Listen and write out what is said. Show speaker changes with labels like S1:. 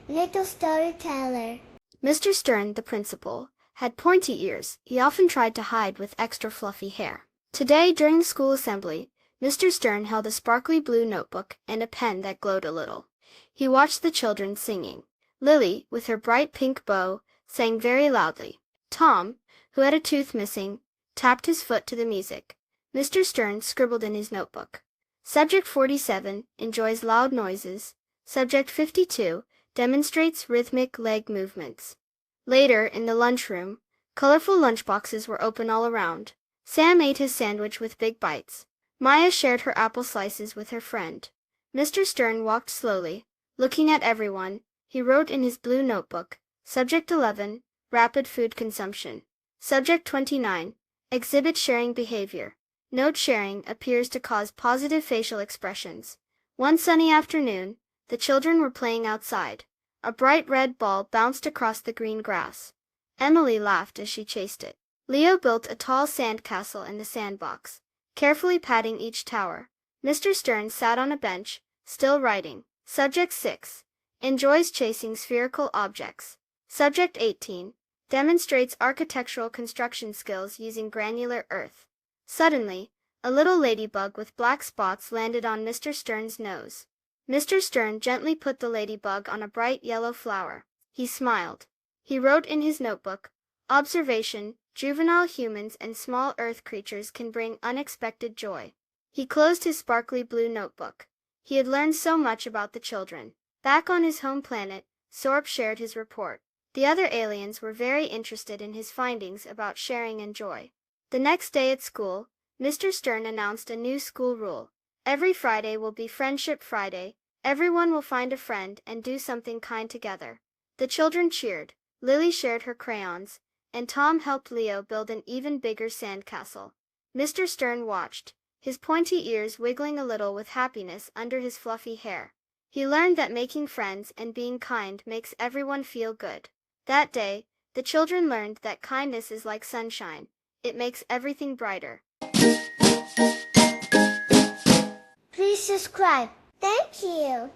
S1: Little storyteller.
S2: Mr. Stern, the principal, had pointy ears he often tried to hide with extra fluffy hair. Today, during the school assembly, Mr. Stern held a sparkly blue notebook and a pen that glowed a little. He watched the children singing. Lily, with her bright pink bow, sang very loudly. Tom, who had a tooth missing, tapped his foot to the music. Mr. Stern scribbled in his notebook. Subject 47 enjoys loud noises. Subject 52 demonstrates rhythmic leg movements. Later, in the lunchroom, colorful lunchboxes were open all around. Sam ate his sandwich with big bites. Maya shared her apple slices with her friend. Mr. Stern walked slowly, looking at everyone. He wrote in his blue notebook, Subject 11, rapid food consumption. Subject 29, exhibit sharing behavior. Note sharing appears to cause positive facial expressions. One sunny afternoon, the children were playing outside. A bright red ball bounced across the green grass. Emily laughed as she chased it. Leo built a tall sand castle in the sandbox, carefully patting each tower. Mr. Stern sat on a bench, still writing. Subject 6 enjoys chasing spherical objects. Subject 18 demonstrates architectural construction skills using granular earth. Suddenly, a little ladybug with black spots landed on Mr. Stern's nose. Mr. Stern gently put the ladybug on a bright yellow flower. He smiled. He wrote in his notebook, Observation, juvenile humans and small earth creatures can bring unexpected joy. He closed his sparkly blue notebook. He had learned so much about the children. Back on his home planet, Zorp shared his report. The other aliens were very interested in his findings about sharing and joy. The next day at school, Mr. Stern announced a new school rule. Every Friday will be Friendship Friday. Everyone will find a friend and do something kind together. The children cheered. Lily shared her crayons, and Tom helped Leo build an even bigger sandcastle. Mr. Stern watched, his pointy ears wiggling a little with happiness under his fluffy hair. He learned that making friends and being kind makes everyone feel good. That day, the children learned that kindness is like sunshine. It makes everything brighter.
S1: Please subscribe. Thank you.